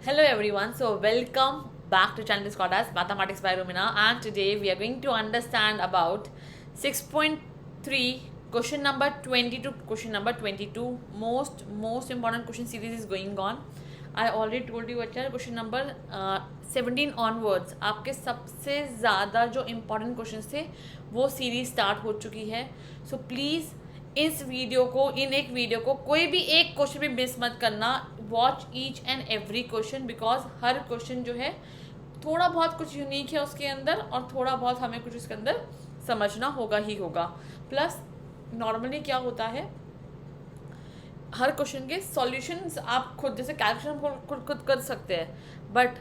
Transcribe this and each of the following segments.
Hello everyone, so welcome back to channel is called as Mathematics by Rumina, and today we are going to understand about 6.3 question number 20 to question number 22. Most important question series is going on. I already told you अच्छा question number 17 onwards आपके सबसे ज़्यादा जो important question थे वो series start हो चुकी है. सो प्लीज़ इस वीडियो को एक वीडियो को कोई भी एक क्वेश्चन भी मिस मत करना. Watch each and every question because her question जो है थोड़ा बहुत कुछ यूनिक है उसके अंदर और थोड़ा बहुत हमें कुछ उसके अंदर समझना होगा ही होगा. प्लस नॉर्मली क्या होता है, हर क्वेश्चन के सॉल्यूशंस आप खुद जैसे कैलकुलेशन खुद कर सकते हैं, बट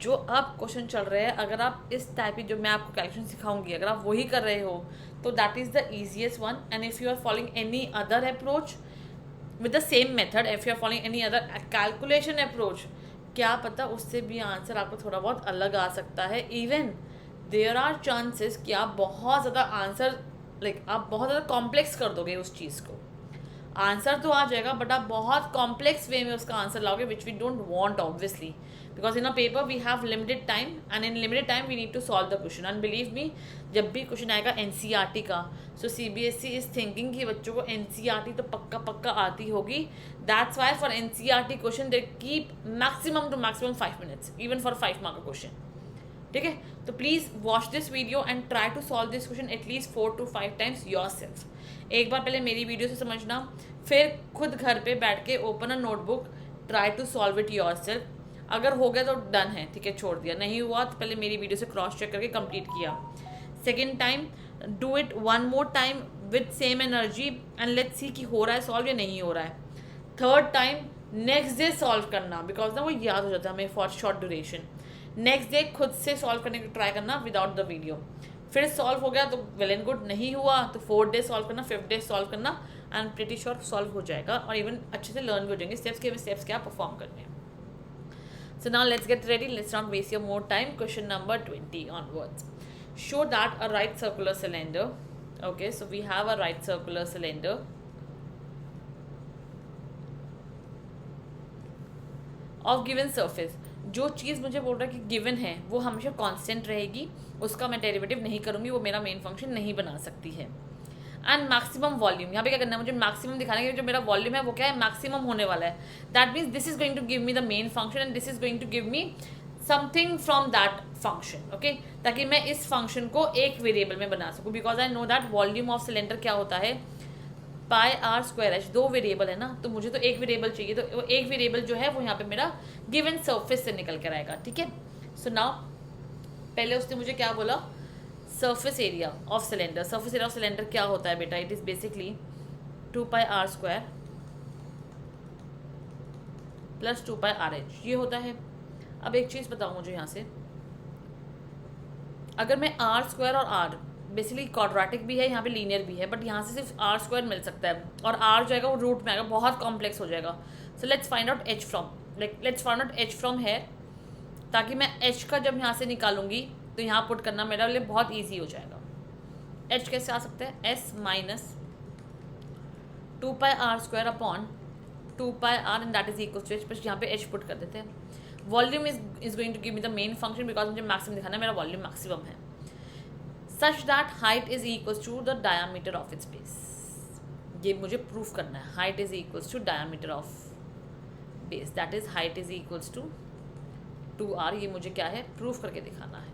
जो आप क्वेश्चन चल रहे हैं अगर आप इस टाइप की जो मैं आपको कैलकुलेशन सिखाऊंगी अगर आप वही कर रहे हो तो that is the easiest one. And if you are following any other approach with the same method, if you are following any other calculation approach, क्या पता उससे भी आंसर आपको थोड़ा बहुत अलग आ सकता है. इवन देयर आर चांसेस कि आप बहुत ज़्यादा आंसर आप बहुत ज़्यादा कॉम्प्लेक्स कर दोगे उस चीज़ को. आंसर तो आ जाएगा बट आप बहुत कॉम्प्लेक्स वे में उसका आंसर लाओगे which we don't want obviously, because in a paper we have limited time and in limited time we need to solve the question. And believe me, जब भी क्वेश्चन आएगा एनसीईआरटी का, सो CBSE is thinking कि बच्चों को NCERT तो पक्का पक्का आती होगी. That's why for NCERT question they keep maximum to maximum 5 minutes even for 5 mark question. ठीक है, तो please watch this video and try to solve this question at least 4 to 5 times yourself. एक बार पहले मेरी वीडियो से समझना, फिर खुद घर पे बैठ के open a notebook, try to solve it yourself. अगर हो गया तो डन है, ठीक है, छोड़ दिया. नहीं हुआ तो पहले मेरी वीडियो से क्रॉस चेक करके कंप्लीट किया. Second time do it one more time with same energy and let's see कि हो रहा है सॉल्व या नहीं हो रहा है. Third time next day solve करना, बिकॉज ना वो याद हो जाता है हमें for short duration. Next day खुद से सॉल्व करने की ट्राई करना विदाउट द वीडियो. फिर सॉल्व हो गया तो वेल एंड गुड, नहीं हुआ तो 4th day सॉल्व करना, 5th day सॉल्व करना एंड प्रीटी श्योर सॉल्व हो जाएगा और इवन अच्छे से लर्न भी हो जाएंगे स्टेप्स क्या परफॉर्म करने हैं. So now let's get ready, let's not waste your more time. Question number 20 onwards. Show that a right circular cylinder, okay, so we have a right circular cylinder of given surface. जो चीज़ मुझे बोल रहा है कि given है वो हमेशा constant रहेगी, उसका मैं डेरिवेटिव नहीं करूँगी, वो मेरा मेन फंक्शन नहीं बना सकती है. एंड मैक्सिमम वॉल्यूम, यहाँ पे क्या करना है, मुझे मैक्सिमम दिखाना है कि जो मेरा वॉल्यूम है वो क्या है, मैक्सिमम होने वाला है. That means this is going to give me the main function and this is going to give me something from that function. Okay, ताकि मैं इस फंक्शन को एक वेरिएबल में बना सकूँ, because I know that volume of cylinder क्या होता है, पाई आर स्क्वायर एच. 2 वेरिएबल है ना, तो मुझे तो एक वेरिएबल चाहिए, तो वो एक वेरिएबल जो है वो यहाँ पे मेरा गिवन सरफेस से निकल कर आएगा. ठीक है, सो नाउ पहले उसने मुझे क्या बोला, surface area of cylinder. Surface area of cylinder क्या होता है बेटा, it is basically 2πr² plus 2πrh, ये होता है. अब एक चीज़ बताओ मुझे यहाँ से, अगर मैं r² और r बेसिकली क्वाड्रेटिक भी है, यहाँ पे लीनियर भी है, बट यहाँ से सिर्फ r² मिल सकता है और r जो आएगा वो रूट में आएगा, बहुत कॉम्प्लेक्स हो जाएगा. So let's find out h from here, ताकि मैं h का जब यहाँ से निकालूंगी तो यहाँ पुट करना मेरे लिए बहुत ईजी हो जाएगा. h कैसे आ सकता है, s minus 2πr² upon 2πr and that is equal to h, बस यहाँ पे h पुट कर देते हैं. Volume is going to give me the main function because मुझे मैक्सिमम दिखाना है, मेरा वॉल्यूम मैक्सिमम है. Such that height is equals to the diameter of its base, ये मुझे प्रूफ करना है. Height is equals to diameter of base, that is height is equals to 2r. ये मुझे क्या है, प्रूफ करके दिखाना है.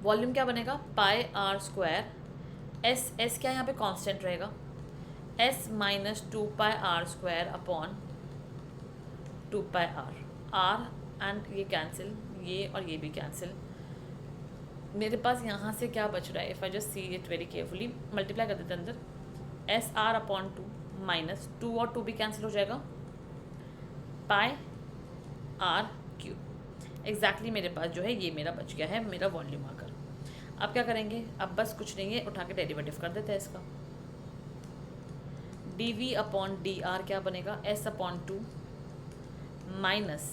वॉल्यूम क्या बनेगा, पाई आर स्क्वायर, एस क्या यहाँ पे कांस्टेंट रहेगा, s minus 2πr² upon 2πr. r and ये कैंसिल, ये और ये भी कैंसिल. मेरे पास यहाँ से क्या बच रहा है, if I just see it very carefully, multiply कर देते हैं अंदर, SR अपॉन 2 माइनस 2 और 2 भी कैंसिल हो जाएगा, पाई r³ एग्जैक्टली मेरे पास जो है ये मेरा बच गया है मेरा वॉल्यूम आकर. अब क्या करेंगे, अब बस कुछ नहीं है, उठा के डेरिवेटिव कर देते हैं इसका. dv अपॉन dr क्या बनेगा, s upon 2 minus,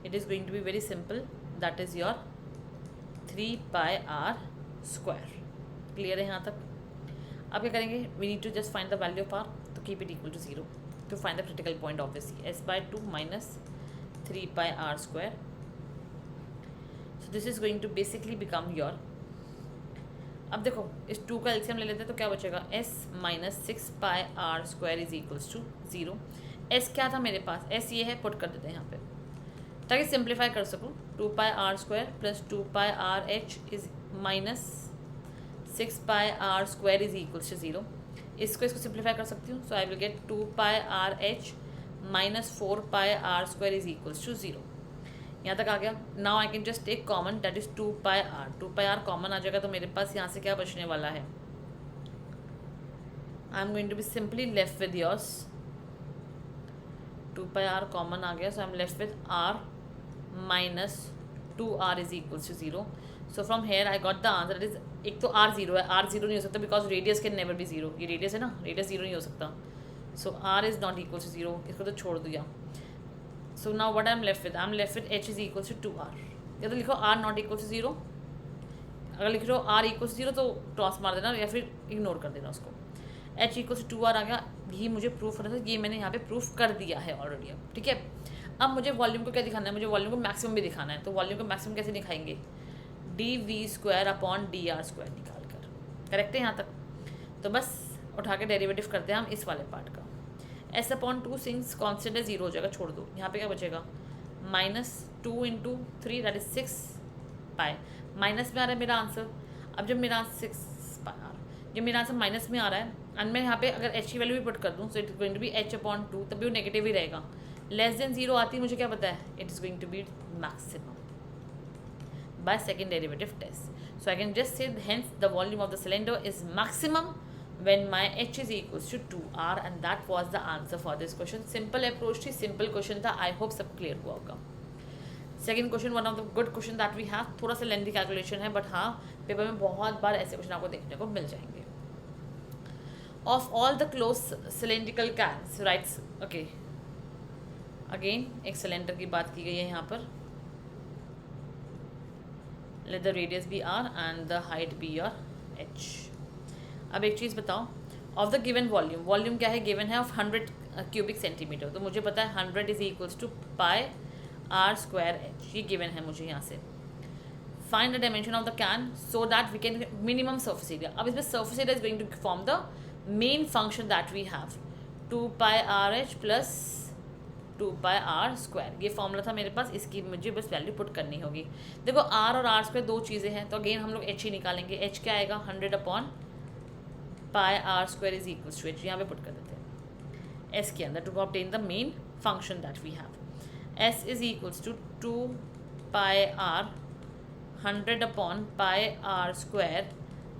it is going to be very simple, that is your 3πr². Clear है यहाँ तक. अब क्या करेंगे, we need to just find the value of r, तो keep it equal to 0. to find the critical point obviously. S by 2 minus 3 pi r square. So this is going to basically become your, अब देखो इस 2 का LCM ले लेते हैं तो क्या बचेगा, s minus 6 pi r square is equals to 0. s क्या था मेरे पास, s ये है, पुट कर देते हैं यहाँ पे ताकि सिंप्लीफाई कर सकूँ. 2 pi r square plus 2 pi r h is minus 6 pi r square is equals to 0. इसको सिंप्लीफाई कर सकती हूँ. So I will get 2 pi r h minus 4 pi r square is equals to 0. यहाँ तक आ गया. Now I can just take common, that is 2 pi r. 2 pi r common आ जाएगा तो मेरे पास यहाँ से क्या बचने वाला है, I am going to be simply left with yours. 2 pi r common आ गया, so I am left with r minus 2 r is equals to 0. So from here I got the answer, that is, एक तो r zero है, r zero नहीं हो सकता because radius can never be zero. ये radius है ना, radius zero नहीं हो सकता. So r is not equal to 0, इसको तो छोड़ दिया. So now what I am left with? I am left with h is equals to 2r. या तो लिखो r not equal to 0. अगर लिख रहे हो r equals to 0 तो क्रॉस मार देना या फिर इग्नोर कर देना उसको. h equals to 2r आ गया. यही मुझे प्रूफ करना था, ये मैंने यहाँ पे प्रूफ कर दिया है ऑलरेडी. अब ठीक है, अब मुझे वॉल्यूम को क्या दिखाना है, मुझे वॉल्यूम को मैक्सिमम भी दिखाना है. तो वॉल्यूम को मैक्सिमम कैसे दिखाएंगे, dv² अपॉन dr² निकाल कर. करेक्ट है यहाँ तक. तो बस उठा के डेरिवेटिव करते हैं हम इस वाले पार्ट का. s अपॉन 2 सिंस कॉन्स्टेंट है 0 हो जाएगा, छोड़ दो. यहाँ पे क्या बचेगा, minus 2 into 3 that is 6 pi. Minus में आ रहा है मेरा आंसर. अब जब मेरा 6 पाई, जब मेरा आंसर माइनस में आ रहा है एंड मैं यहाँ पे अगर h की वैल्यू भी पुट कर दूँ, so it is going to be h upon 2, तब भी वो नेगेटिव ही रहेगा. लेस देन 0 आती है, मुझे क्या पता है, it is going to be maximum by second derivative test. So I can just say hence the volume of the cylinder is maximum when my h is equals to 2r, and that was the answer for this question. Simple approach थी, simple question था. I hope सब clear हुआ होगा. Second question, one of the good question that we have, थोड़ा सा lengthy calculation है but हाँ paper में बहुत बार ऐसे क्वेश्चन आपको देखने को मिल जाएंगे. Of all the closed cylindrical cans, right? Okay. Again एक सिलेंडर की बात की गई है यहाँ पर. Let the radius be r and the height be your h. अब एक चीज़ बताओ, of the given volume, volume क्या है, गिवन है ऑफ 100 क्यूबिक सेंटीमीटर. तो मुझे पता है 100 is equals to pi r square h, ये गिवन है मुझे यहाँ से. Find the dimension of the can so that we can minimum surface area. अब इसमें surface area is going to form the main function that we have, 2 pi r h plus 2 pi r square. ये formula था मेरे पास, इसकी मुझे बस value put करनी होगी. देखो आर और आर स्क्वायर दो चीज़ें हैं, तो अगेन हम लोग एच ही निकालेंगे. एच क्या आएगा, 100 upon pi r square is equals to h. यहाँ पे पुट कर देते हैं एस के अंदर to obtain the main function that we have. S is equals to 2 pi r 100 upon pi r square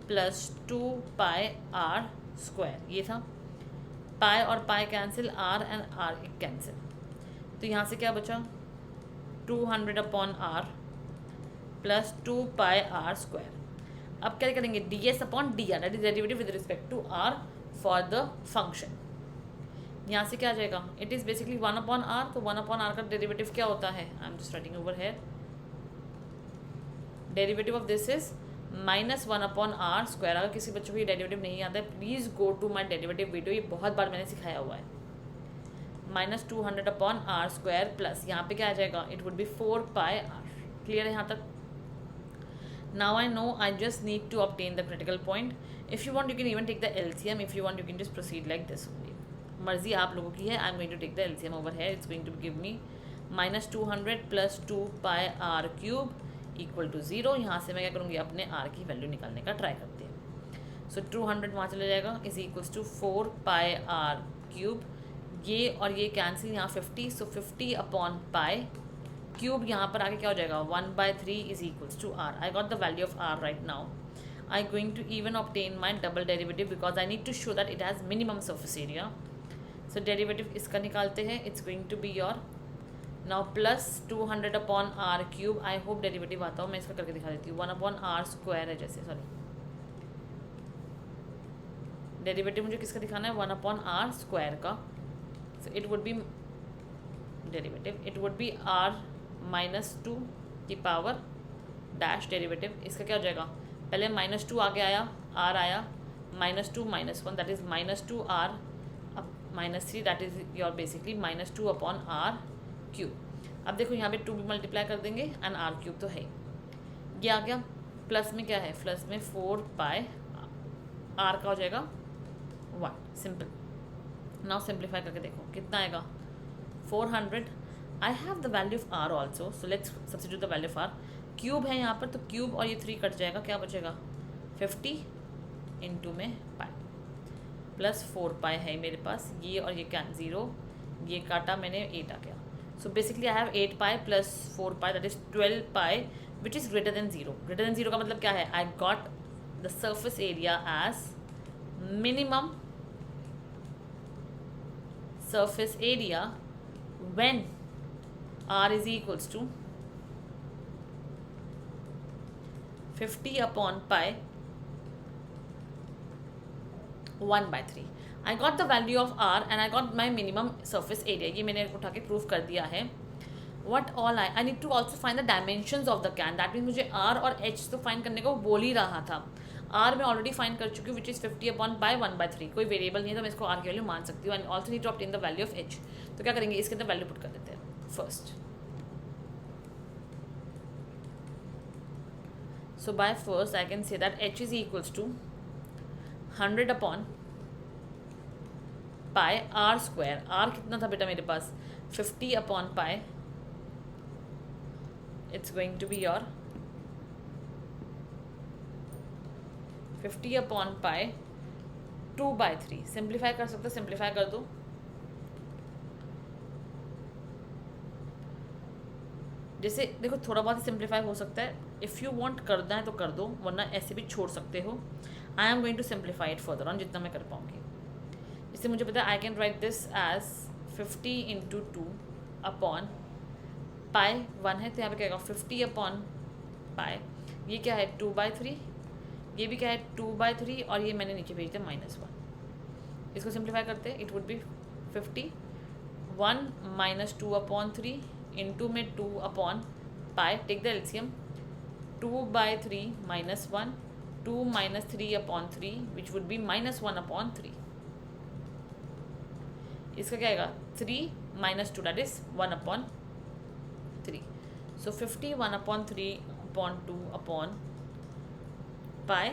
plus 2 pi r square. ये था pi और pi cancel, r and r cancel. तो यहाँ से क्या बचा, 200 upon r plus 2 pi r square. अब क्या करेंगे, d s upon d r, that is derivative with respect to r for the function. यहाँ से क्या आ जाएगा, it is basically 1 upon r. तो 1 अपॉन आर का डेरिवेटिव क्या होता है, I am just writing over here, derivative of this is minus 1 upon r square. अगर किसी बच्चों को ये डेरिवेटिव नहीं आता है, please go to my derivative video, ये बहुत बार मैंने सिखाया हुआ है. Minus 200 upon r square plus यहाँ पे क्या आ जाएगा, it would be 4 pi r. Clear है यहाँ तक. Now I know I just need to obtain the critical point. If you want you can even take the LCM, if you want you can just proceed like this only. मर्जी आप लोगों की है. I am going to take the LCM over here. It's going to give me minus 200 plus 2 pi r cube equal to 0. यहाँ से मैं क्या करूँगी, अपने आर की वैल्यू निकालने का ट्राई करते हैं. सो 200 वहाँ चला जाएगा, is equals to 4 pi r cube. ये और ये कैंसिल, यहाँ 50, सो 50 अपॉन पाई क्यूब. यहाँ पर आगे क्या हो जाएगा, 1/3 is equals to r. I got the value of r right now. I going to even obtain my double derivative because I need to show that it has minimum surface area. So derivative इसका निकालते हैं. It's going to be your now plus 200 upon r cube. I hope derivative आता हो, मैं इसका करके दिखा देती हूँ. 1 अपॉन आर स्क्वायर है जैसे, सॉरी डेरिवेटिव मुझे किसका दिखाना है, 1 अपॉन आर स्क्वायर का. So it would be derivative, it would be r minus 2 की पावर डैश डेरिवेटिव. इसका क्या हो जाएगा, पहले -2 आगे आया, r आया, -2 -1 that is -2 r -3 that is your basically -2 upon r cube. अब देखो यहाँ पे 2 भी मल्टीप्लाई कर देंगे एंड आर क्यूब तो है। ये आ गया, प्लस में क्या है, प्लस में 4 पाई आर का हो जाएगा 1। सिंपल। नाउ सिंप्लीफाई करके देखो कितना आएगा, 400। I have the value of r also, so let's substitute the value of r. Cube है यहाँ पर तो क्यूब और ये 3 कट जाएगा, क्या बचेगा 50 इंटू में पाई प्लस 4 पाई है मेरे पास, ये और ये क्या 0, ये काटा मैंने 8 आ गया। So basically I have 8 pi plus 4 pi that is 12 pi which is greater than 0। Greater than 0 का मतलब क्या है, I got the surface area as minimum surface area when r is equals to 50 upon pi 1/3। I got the value of r and I got my minimum surface area। ये मैंने उठा के proof कर दिया है। What all I need to also find the dimensions of the can। That means मुझे r और h तो फाइंड करने को बोल ही रहा था। आर मैं ऑलरेडी फाइंड कर चुकी हूँ विच इज़ 50 अपॉन पाई 1/3। कोई वेरिएबल नहीं है तो मैं इसको आर की वैल्यू मान सकती हूँ। And also need to obtain the value of h. तो क्या करेंगे, इसके अंदर वैल्यू पुट कर देते हैं first. So by first I can say that h is equals to 100 upon pi r square. R कितना था बेटा मेरे पास, 50 upon pi, it's going to be your 50 upon pi 2/3। Simplify कर सकते हो, सिंप्लीफाई कर दो। जैसे देखो थोड़ा बहुत सिंप्लीफाई हो सकता है, इफ़ यू वांट करना है तो कर दो, वरना ऐसे भी छोड़ सकते हो। I am going to simplify it further on जितना मैं कर पाऊँगी। इससे मुझे पता है I can write this as 50 into 2 upon pi 1 है, तो यहाँ पे क्या होगा 50 अपॉन पाई, ये क्या है 2/3, ये भी क्या है 2/3 और ये मैंने नीचे भेज दिया -1। इसको सिंप्लीफाई करते हैं, it would be 51 -2 upon 3 into में 2 upon pi, take the LCM 2/3 -1, 2 - 3 upon 3 which would be -1 upon 3। इसका क्या आएगा 3 - 2 that is 1 upon 3। So 51 upon 3 upon 2 upon pi।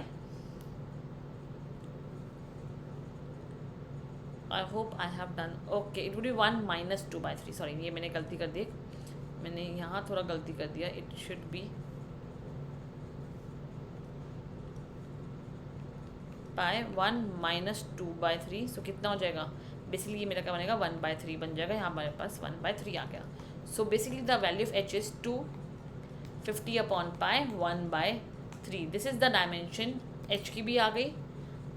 I hope I have done okay। it would be 1 - 2/3। Sorry ये मैंने गलती कर दी, मैंने यहाँ थोड़ा गलती कर दिया। इट शुड बी पाई 1 - 2/3। सो कितना हो जाएगा, बेसिकली ये मेरा क्या बनेगा 1/3 बन जाएगा। यहाँ हमारे पास 1/3 आ गया। So basically the value of H is 250 upon pi 1/3। This is the dimension. H की भी आ गई,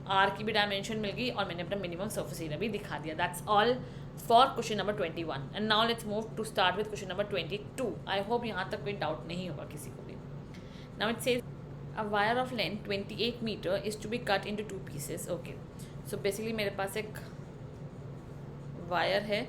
आर की भी डायमेंशन मिल गई और मैंने अपना मिनिमम सर्फेस एरिया भी दिखा दिया। That's all for question number 21। And now let's move to start with question number 22। I hope यहाँ तक कोई डाउट नहीं होगा किसी को भी। Now it says a wire of length 28 meter is to be cut into 2 pieces. Okay, so basically मेरे पास एक वायर है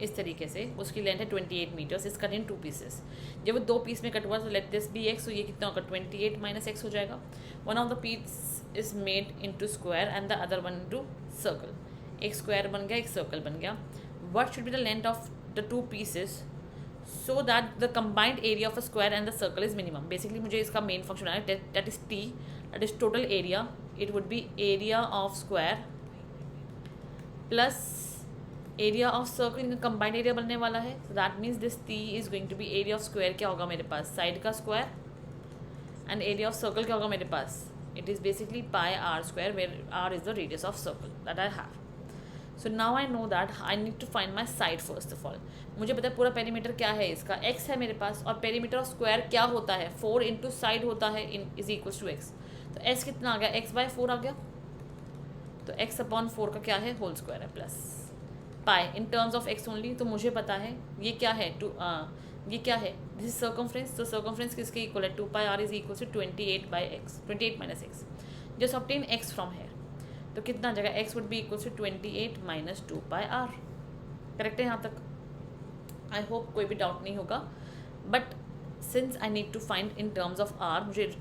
इस तरीके से, उसकी लेंथ है 28 meters, is cut in 2 pieces. जब वो 2 पीस में कट हुआ तो लेट दिस बी एक्स, तो ये कितना होगा 28 - x हो जाएगा। One of the piece is made into square and the other one into circle. एक स्क्वायर बन गया, एक सर्कल बन गया। What should be the length of the 2 pieces so that the combined area of a square and the circle is minimum. Basically मुझे इसका main function आया that is t, that is total area. It would be area of square plus area of circle, इनका combined area बनने वाला है। So that means this T is going to be area of square क्या होगा मेरे पास, side का square, and area of circle क्या होगा मेरे पास, it is basically pi r square where r is the radius of circle that I have. So now I know that I need to find my side first of all. मुझे पता है पूरा perimeter क्या है, इसका x है मेरे पास, और पेरीमीटर ऑफ स्क्वायर क्या होता है 4 इंटू साइड होता है इज इक्वल्स टू x। तो s कितना आ गया, x/4 आ गया। तो x अपॉन 4 का क्या है, होल स्क्वायर है plus pi in terms of x only. तो मुझे पता है ये क्या है ये क्या है, दिस इज सर्कमफ्रेंस। तो सर्कमफ्रेंस किसके इक्वल है, 2 pi r is equal to 28/x, 28 - x। Just obtain x from here, तो कितना आ जाएगा, x would be equal to 28 - 2 pi r। Correct है यहाँ तक, आई होप कोई भी डाउट नहीं होगा। But since I need to find in terms of r, मुझे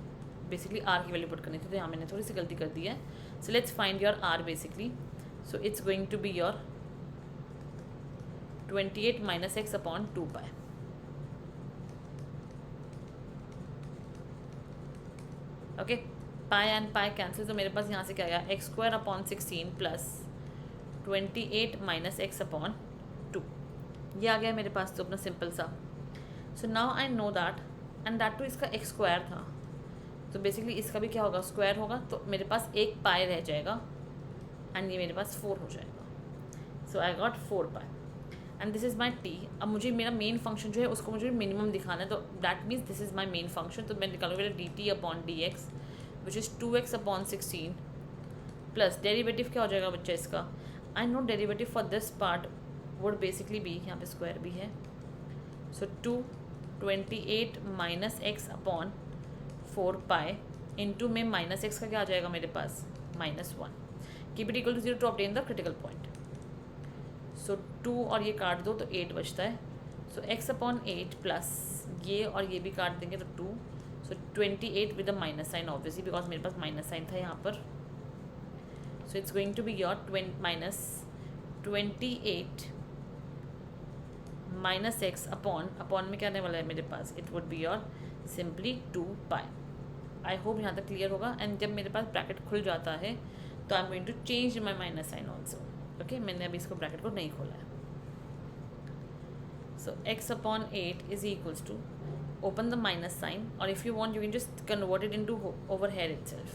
बेसिकली r की वैल्यू पुट करनी थी, तो यहाँ मैंने थोड़ी सी गलती कर दी है। So let's find your r basically. So it's going to be your 28 minus x upon 2 pi. Okay, pi and pi cancel, तो मेरे पास यहाँ से क्या आया, x square upon 16 plus 28 minus x upon 2, ये आ गया मेरे पास तो अपना सिंपल सा. So now I know that, and that too इसका एक्स स्क्वायर था, तो बेसिकली इसका भी क्या होगा, स्क्वायर होगा, तो मेरे पास एक पाई रह जाएगा एंड ये मेरे पास 4 हो जाएगा. So I got 4 pi and this is my T. अब मुझे मेरा मेन फंक्शन जो है उसको मुझे मिनिमम दिखाना है, तो that means this is my main function. तो मैं निकालूंगा d t upon d x which is 2x upon 16 plus derivative क्या हो जाएगा बच्चा इसका. I know derivative for this part would basically भी, यहाँ पे स्क्वायर भी है, so 28 minus x upon 4 pi into में माइनस एक्स का क्या आ जाएगा मेरे पास, -1. Keep it equal to 0 to obtain the critical point. So 2 और ये काट दो तो 8 बचता है. सो x अपॉन 8 प्लस ये और ये भी काट देंगे तो 2. So 28 with the minus sign obviously, because मेरे पास माइनस साइन था यहाँ पर. So it's going to be your minus 28 minus x upon में क्या आने वाला है मेरे पास, it would be your simply 2 pi. I hope यहाँ तक क्लियर होगा. एंड जब मेरे पास ब्रैकेट खुल जाता है तो I am going to change my minus sign also. Okay, मैंने अभी इसको ब्रैकेट को नहीं खोला है. So x upon 8 is equals to, open the minus sign, और if you want you can just convert it into over here itself.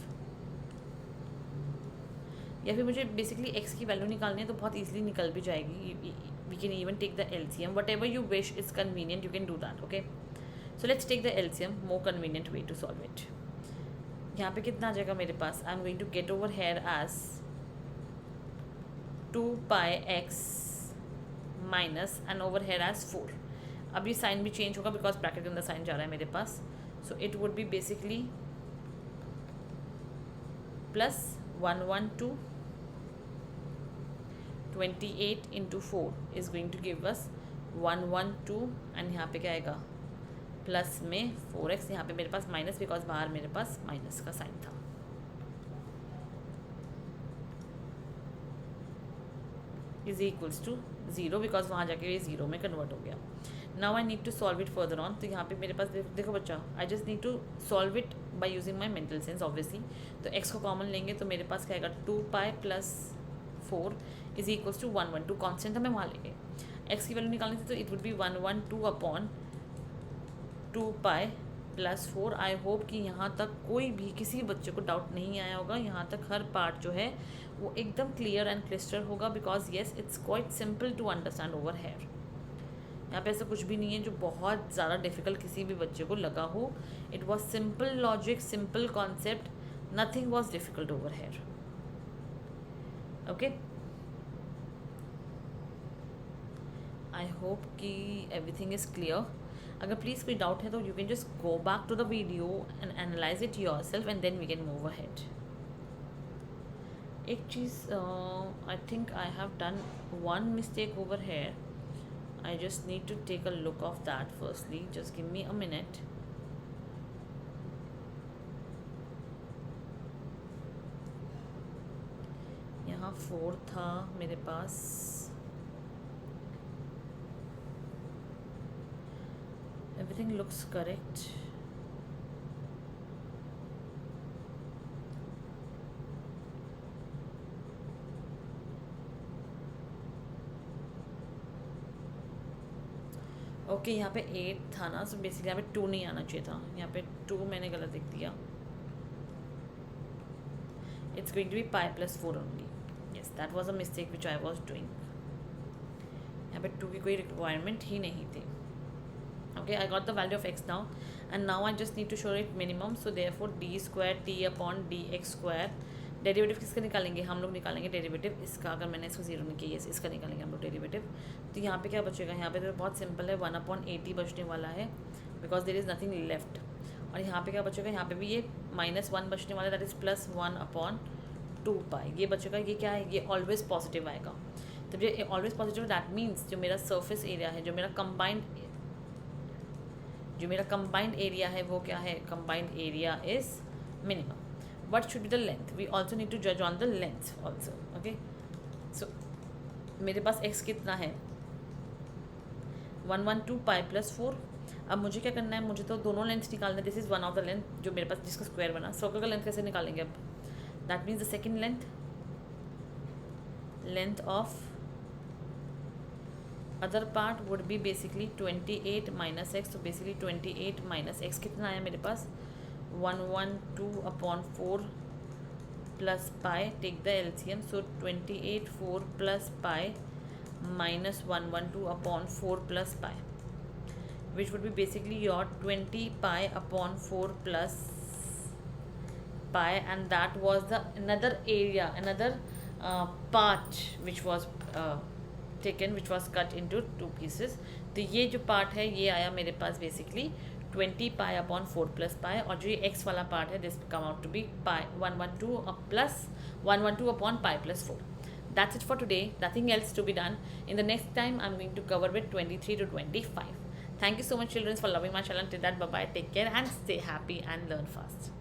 या फिर मुझे बेसिकली x की वैल्यू निकालनी है तो बहुत ईजिली निकल भी जाएगी. We can even take the LCM, whatever you wish is convenient, you can do that. Okay, so let's take the LCM, more convenient way to solve it. यहाँ पे कितना आ जाएगा मेरे पास, I am going to get over here as 2 pi x minus and over here as 4. अब ये sign भी चेंज होगा बिकॉज ब्रैकेट के अंदर साइन जा रहा है मेरे पास. So it would be basically plus 112 28 into 4 is going to give us 112 and यहाँ पे क्या आएगा प्लस में 4x. यहाँ पे मेरे पास माइनस, बिकॉज बाहर मेरे पास माइनस का साइन था. इज इक्वल्स टू 0, बिकॉज वहाँ जाके ये 0 में कन्वर्ट हो गया. Now I need to solve it further on. तो यहाँ पे मेरे पास देखो बच्चा, I just need to solve it by using my mental sense obviously. तो x को कॉमन लेंगे तो मेरे पास क्या आएगा 2 pi plus 4 is equals to 112. Constant हमें वहाँ लेंगे, x की वैल्यू निकालनी थी, तो it would B 112 upon 2 pi plus 4. I hope कि यहाँ तक कोई भी किसी बच्चे को डाउट नहीं आया होगा. यहाँ तक हर पार्ट जो है वो एकदम क्लियर एंड क्लिस्टर होगा, because yes it's quite simple to understand over here. यहाँ पे ऐसा कुछ भी नहीं है जो बहुत ज़्यादा डिफिकल्ट किसी भी बच्चे को लगा हो. It was simple logic, simple concept, nothing was difficult over here. Okay, I hope कि एवरीथिंग इज़ क्लियर. अगर प्लीज़ कोई डाउट है तो you can just go back to the video and analyze it yourself and then we can move ahead. एक चीज़, I think I have done one mistake over here. I just need to take a look of that firstly. Just give me a minute. यहाँ 4 था मेरे पास. Everything looks correct. Okay, यहाँ पे 8 था ना, so basically यहाँ पे 2 नहीं आना चाहिए था. यहाँ पे 2 मैंने गलत लिख दिया. It's going to be pi plus 4 only. Yes, that was a mistake which I was doing. यहाँ पे 2 की कोई रिक्वायरमेंट ही नहीं थी. Okay, I got the value of x now, and now I just need to show it minimum. So therefore d square t upon dx square. Derivative किसका निकालेंगे हम लोग, निकालेंगे डेरिवेटिव इसका. अगर मैंने इसको 0 नहीं किया, इसका निकालेंगे हम लोग डेरिवेटिव. तो यहाँ पे क्या बचेगा, यहाँ पे तो बहुत सिंपल है, 1/80 बचने वाला है because there is nothing left. और यहाँ पे क्या बचेगा, यहाँ पे भी ये -1 बचने वाला है, दैट इज़ प्लस 1/2 पाई. ये बचेगा, ये क्या है, ये ऑलवेज पॉजिटिव आएगा. तो ये ऑलवेज पॉजिटिव, दैट मीन्स जो मेरा सर्फेस एरिया है, जो मेरा कंबाइंड एरिया है वो क्या है, combined area is minimum. what should be the length. We also need to judge on the length also. Okay, so मेरे पास x कितना है 112 पाई प्लस 4. अब मुझे क्या करना है, मुझे तो दोनों लेंथ निकालना है. This is one of the length जो मेरे पास जिसका स्क्वायर बना. सर्कल का लेंथ कैसे निकालेंगे अब? That means the second length of other part would be basically 28 minus x. तो बेसिकली 28 माइनस एक्स कितना आया मेरे पास 112/4 plus pi. Take the LCM. So 28 4 plus pi minus 112/4 plus pi, which would be basically your 20 pi upon 4 plus pi, and that was the another area, another part which was taken, which was cut into two pieces. तो ये जो part है ये आया मेरे पास basically 20 pi upon 4 plus pi, और जो ये x वाला पार्ट है this come out to be pi 112 plus 112 upon pi plus 4. That's it for today. Nothing else to be done. In the next time, I'm going to cover with 23 to 25. Thank you so much, children, for loving my channel. Till that, bye-bye. Take care and stay happy and learn fast.